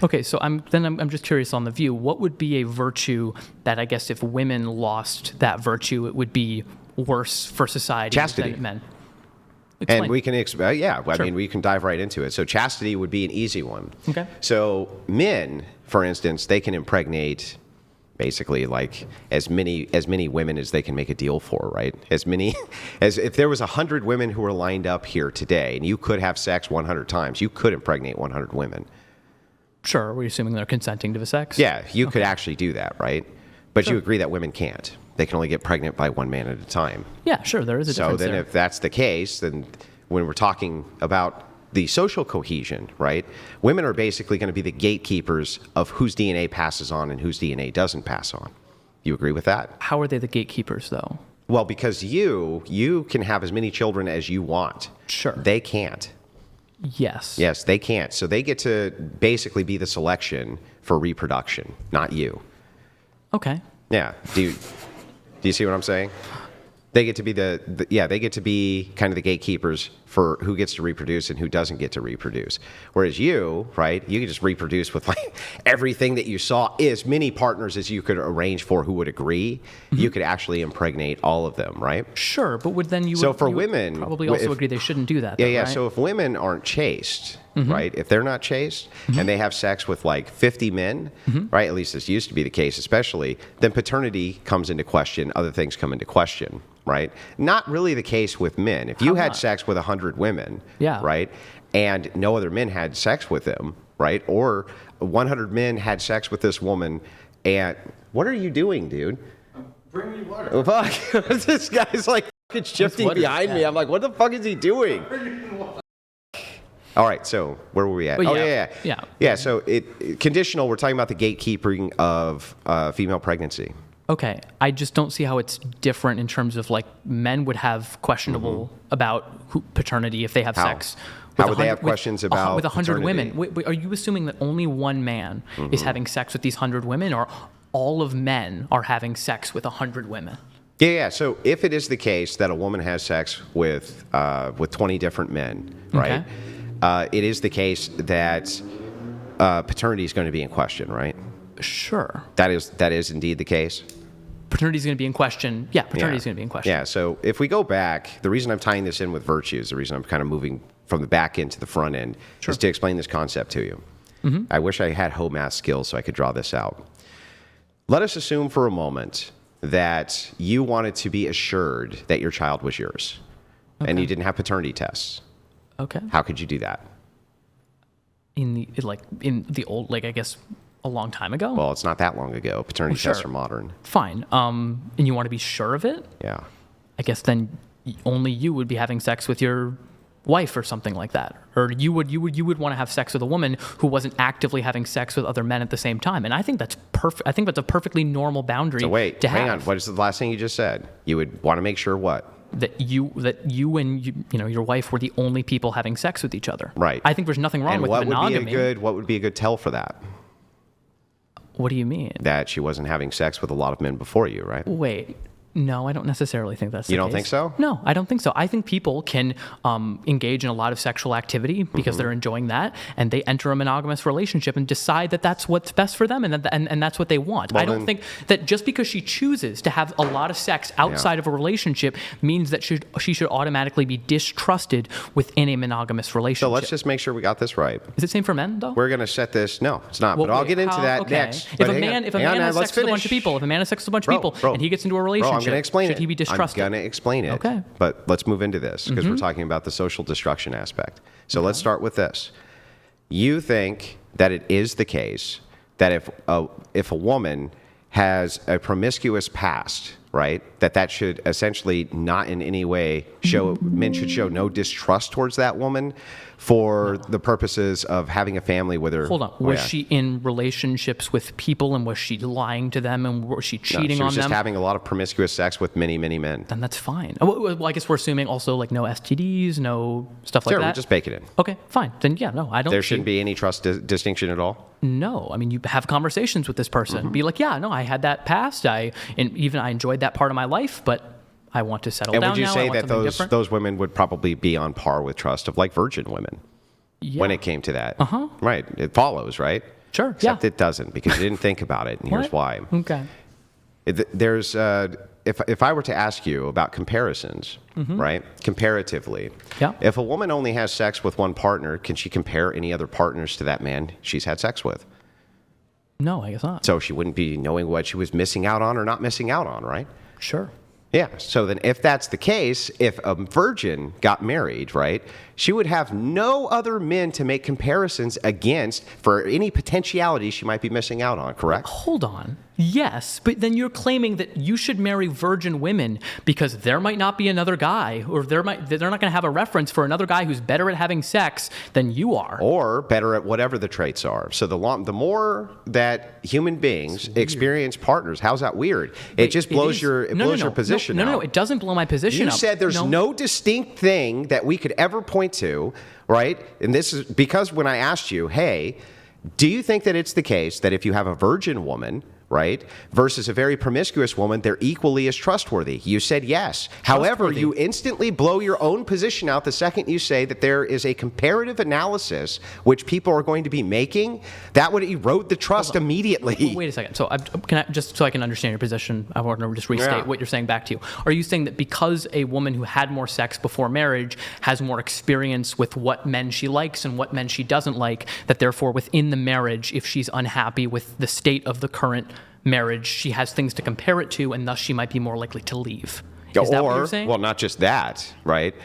Okay, so I'm just curious on the view. What would be a virtue that I guess if women lost that virtue, it would be worse for society Chastity. than men? Explain. And we can, I mean, we can dive right into it. So chastity would be an easy one. Okay. So men, for instance, they can impregnate basically like as many women as they can make a deal for, right? As if there was 100 women who were lined up here today and you could have sex 100 times, you could impregnate 100 women. Sure. We're assuming they're consenting to the sex? Yeah, you could actually do that, right? But you agree that women can't. They can only get pregnant by one man at a time. Yeah, sure. There is a difference So then there. if that's the case, then when we're talking about the social cohesion, right, women are basically going to be the gatekeepers of whose DNA passes on and whose DNA doesn't pass on. You agree with that? How are they the gatekeepers, though? Well, because you can have as many children as you want. Sure. They can't. Yes. Yes, they can't. So they get to basically be the selection for reproduction, not you. Okay. Yeah. Do you see what I'm saying? They get to be they get to be kind of the gatekeepers for who gets to reproduce and who doesn't get to reproduce. Whereas you, right, you can just reproduce with like everything that you saw, as many partners as you could arrange for who would agree. Mm-hmm. You could actually impregnate all of them, right? Sure, but women, probably also agree they shouldn't do that. Yeah, though, yeah. Right? So if women aren't chaste, right, if they're not chaste and they have sex with like 50 men, right, at least this used to be the case, especially, then paternity comes into question, other things come into question. Right? Not really the case with men. If you had sex with 100 women, right, and no other men had sex with them, right, or 100 men had sex with this woman, and what are you doing, dude? Bring me water. Oh, fuck. This guy's like fucking shifting behind me. I'm like, what the fuck is he doing? All right, so where were we at? Well, Yeah, so conditional, we're talking about the gatekeeping of female pregnancy. Okay, I just don't see how it's different in terms of like men would have questionable about paternity if they have sex. How would they have questions about with 100 paternity? women? Wait, are you assuming that only one man is having sex with these 100 women, or all of men are having sex with 100 women? Yeah. So if it is the case that a woman has sex with 20 different men, right? It is the case that paternity is going to be in question, right? Sure. That is indeed the case. Paternity is going to be in question. Yeah, paternity is going to be in question. Yeah, so if we go back, the reason I'm tying this in with virtues, the reason I'm kind of moving from the back end to the front end is to explain this concept to you. I wish I had home math skills so I could draw this out. Let us assume for a moment that you wanted to be assured that your child was yours and you didn't have paternity tests. Okay. How could you do that? In the old, I guess, a long time ago? Well, it's not that long ago. Paternity tests are modern. Fine. And you want to be sure of it? Yeah. I guess then only you would be having sex with your wife or something like that. Or you would want to have sex with a woman who wasn't actively having sex with other men at the same time. And I think that's perfect. I think that's a perfectly normal boundary So wait, to hang have. on. What is the last thing you just said? You would want to make sure what? That you and your wife were the only people having sex with each other. Right. I think there's nothing wrong And with what monogamy. what would be a good tell for that? What do you mean? That she wasn't having sex with a lot of men before you, right? Wait. No, I don't necessarily think that's the case. You don't think so? No, I don't think so. I think people can engage in a lot of sexual activity because they're enjoying that, and they enter a monogamous relationship and decide that that's what's best for them, and that's what they want. Well, I don't think that just because she chooses to have a lot of sex outside of a relationship means that she should automatically be distrusted within a monogamous relationship. So let's just make sure we got this right. Is it same for men, though? We're going to set this. No, it's not. Well, but I'll wait, get into that okay. next. If But a hang man on, has let's sex with a bunch finish. of people, if a man has sex with a bunch of people, Bro, and he gets into a relationship, I'm going to explain should it. he be distrusted? I'm going to explain it. Okay. But let's move into this because we're talking about the social destruction aspect. So let's start with this. You think that it is the case that if a woman has a promiscuous past, right, that should essentially not in any way show, men should show no distrust towards that woman for the purposes of having a family with her. Hold on. Was she in relationships with people, and was she lying to them, and was she cheating on them? She was just having a lot of promiscuous sex with many, many men. Then that's fine. Well, I guess we're assuming also like no STDs, no stuff like Sure, that. we'll just bake it in. Okay, fine. Then yeah, no, I don't. There shouldn't be any trust distinction at all? No, I mean you have conversations with this person. Be like, yeah, no, I had that past. I enjoyed that part of my life, but I want to settle down now. And would you say I want that those women would probably be on par with trust of like virgin women when it came to that? Right. It follows, right? Sure. Except yeah. it doesn't, because you didn't think about it, and here's What? why. Okay. There's if I were to ask you about comparisons, right? Comparatively, Yeah. if a woman only has sex with one partner, can she compare any other partners to that man she's had sex with? No, I guess not. So she wouldn't be knowing what she was missing out on or not missing out on, right? Sure. Yeah. So then if that's the case, if a virgin got married, right, she would have no other men to make comparisons against for any potentiality she might be missing out on, correct? Hold on. Yes, but then you're claiming that you should marry virgin women because there might not be another guy, or they're not going to have a reference for another guy who's better at having sex than you are. Or better at whatever the traits are. So the more that human beings experience partners, how's that weird? It just blows your your position No, out. it doesn't blow my position You up. said there's no distinct thing that we could ever point to, right? And this is because when I asked you, hey, do you think that it's the case that if you have a virgin woman, right, versus a very promiscuous woman, they're equally as trustworthy? You said yes. However, you instantly blow your own position out the second you say that there is a comparative analysis which people are going to be making. That would erode the trust immediately. Wait a second. So, just so I can understand your position, I want to just restate what you're saying back to you. Are you saying that because a woman who had more sex before marriage has more experience with what men she likes and what men she doesn't like, that therefore within the marriage, if she's unhappy with the state of the current marriage, she has things to compare it to, and thus she might be more likely to leave? Is that what you're saying? Well, not just that, right?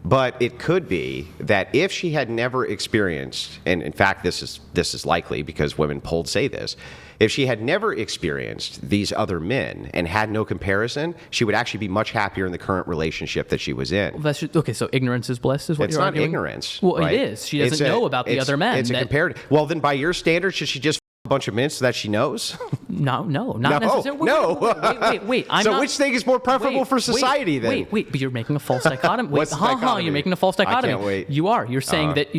But it could be that if she had never experienced, and in fact this is likely because women polled say this, if she had never experienced these other men and had no comparison, she would actually be much happier in the current relationship that she was in. Well, that's just, okay, so ignorance is bliss is what It's you're not arguing? ignorance. Well, right? it is. She doesn't know about the other men. It's a comparative. Well, then by your standards, should she just a bunch of men so that she knows? No, not necessarily. Wait. Which thing is more preferable for society then? Wait, but you're making a false dichotomy. What's the dichotomy? You're making a false dichotomy. I can't wait. You are. You're saying that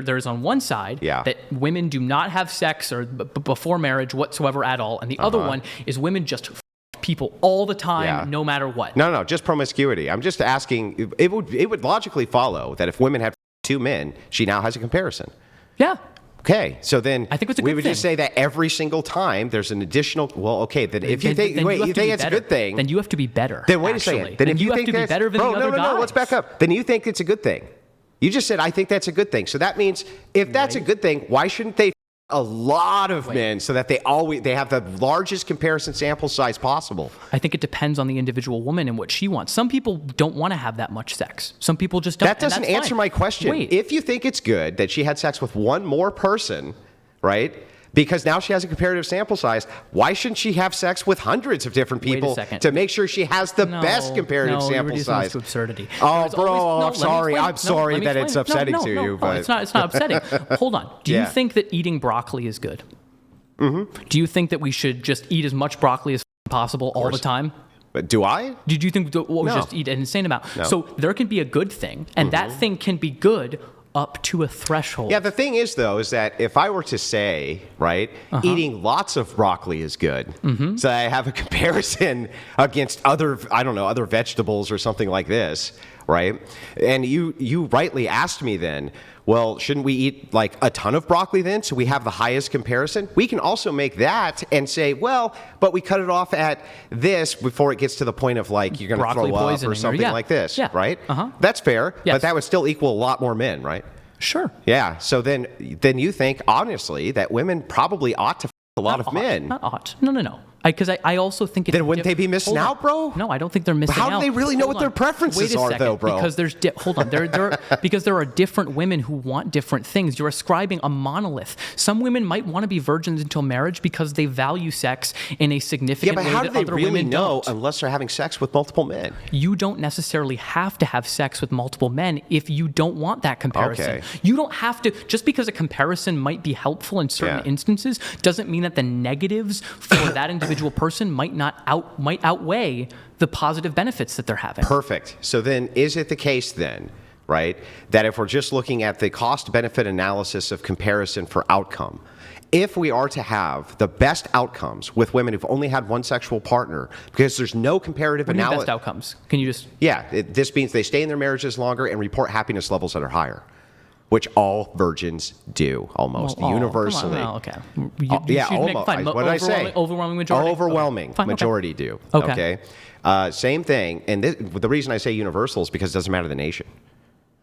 there's on one side that women do not have sex or before marriage whatsoever at all, and the other one is women just people all the time, no matter what. No, just promiscuity. I'm just asking. It would logically follow that if women had two men, she now has a comparison. Yeah. Okay, so then I think it's a good we would thing. just say that every single time there's an additional. Well, okay, then if you think it's a good thing, then you have to be better. Then wait actually. a second. Then if you have think to be better than the other guys. No, let's back up. Then you think it's a good thing. You just said I think that's a good thing. So that means if that's a good thing, why shouldn't they a lot of men so that they have the largest comparison sample size possible? I think it depends on the individual woman and what she wants. Some people don't want to have that much sex. Some people just don't. That doesn't answer my question. Wait. If you think it's good that she had sex with one more person, right? Because now she has a comparative sample size, why shouldn't she have sex with hundreds of different people to make sure she has the best comparative sample size? To absurdity. Oh, bro, I'm sorry. I'm sorry that it's upsetting to you. But it's not upsetting. Hold on. Do you think that eating broccoli is good? Mm-hmm. Do you think that we should just eat as much broccoli as possible all the time? But do I? Did you think we just eat an insane amount? No. So there can be a good thing, and that thing can be good up to a threshold. Yeah, the thing is, though, is that if I were to say, right, eating lots of broccoli is good, so I have a comparison against other vegetables or something like this, right? And you rightly asked me then, well, shouldn't we eat like a ton of broccoli then so we have the highest comparison? We can also make that and say, well, but we cut it off at this before it gets to the point of like you're going to throw up or something like this, right? That's fair, but that would still equal a lot more men, right? Sure. Yeah, so then you think, honestly, that women probably ought to a lot of men. Not ought. No. Because I also think it's... Then wouldn't they be missing out, bro? No, I don't think they're missing out. How do they really know what their preferences are, though, bro? Because because there are different women who want different things. You're ascribing a monolith. Some women might want to be virgins until marriage because they value sex in a significant way that other women don't. Yeah, but how do they really know unless they're having sex with multiple men? You don't necessarily have to have sex with multiple men if you don't want that comparison. Okay. You don't have to... Just because a comparison might be helpful in certain instances doesn't mean that the negatives for that individual person might outweigh the positive benefits that they're having. Perfect. So then is it the case then, right, that if we're just looking at the cost-benefit analysis of comparison for outcome, if we are to have the best outcomes with women who've only had one sexual partner, because there's no comparative analysis. Best outcomes? Can you just... Yeah, this means they stay in their marriages longer and report happiness levels that are higher. which all virgins do almost universally. Come on, okay. Yeah, should almost. fine, What did I say? Overwhelming majority. Overwhelming Okay. Fine, majority do. Okay. Same thing. And the reason I say universal is because it doesn't matter the nation.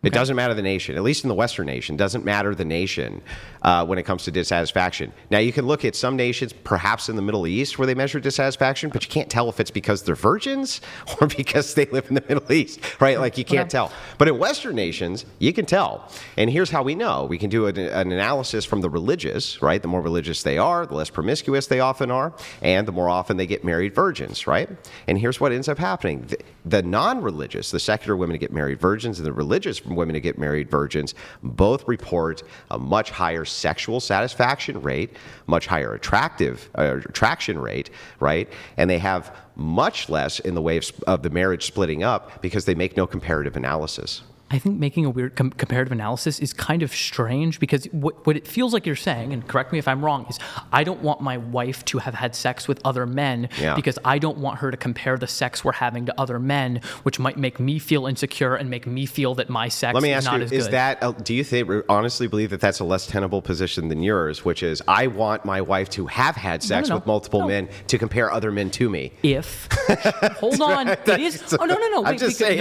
It doesn't matter the nation, at least in the Western nation. It doesn't matter the nation when it comes to dissatisfaction. Now, you can look at some nations, perhaps in the Middle East, where they measure dissatisfaction, but you can't tell if it's because they're virgins or because they live in the Middle East, right? Like, you can't tell. But in Western nations, you can tell. And here's how we know. We can do an analysis from the religious, right? The more religious they are, the less promiscuous they often are, and the more often they get married virgins, right? And here's what ends up happening. The non-religious, the secular women to get married virgins, and the religious women to get married virgins both report a much higher sexual satisfaction rate, much higher attraction rate, right? And they have much less in the way of the marriage splitting up because they make no comparative analysis. I think making a weird comparative analysis is kind of strange because what it feels like you're saying, and correct me if I'm wrong, is I don't want my wife to have had sex with other men because I don't want her to compare the sex we're having to other men, which might make me feel insecure and make me feel that my sex is not as good. Let me ask you, do you honestly believe that that's a less tenable position than yours, which is I want my wife to have had sex with multiple men to compare other men to me? Hold on. It is. Oh, no. I'm just saying.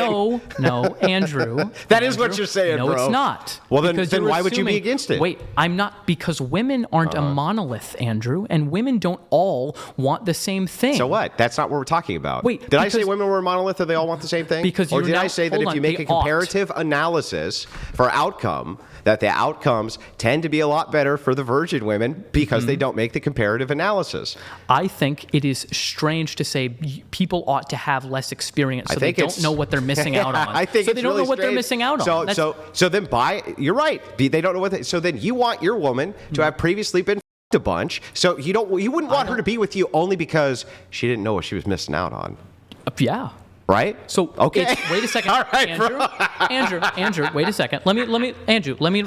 No, Andrew. That is what you're saying, bro. No, it's not. Well, then why would you be against it? Wait, I'm not, because women aren't a monolith, Andrew, and women don't all want the same thing. So what? That's not what we're talking about. Wait, did I say women were a monolith or they all want the same thing? Or did I say that if you make a comparative analysis for outcome, that the outcomes tend to be a lot better for the virgin women because they don't make the comparative analysis? I think it is strange to say people ought to have less experience so they don't know what they're missing out on. I think so they don't know what they're missing out on. So then you're right. They don't know what so then you want your woman to have previously been a bunch. So you wouldn't want her to be with you only because she didn't know what she was missing out on. Yeah. Right? So okay. Wait a second. All right, Andrew, wait a second. Let me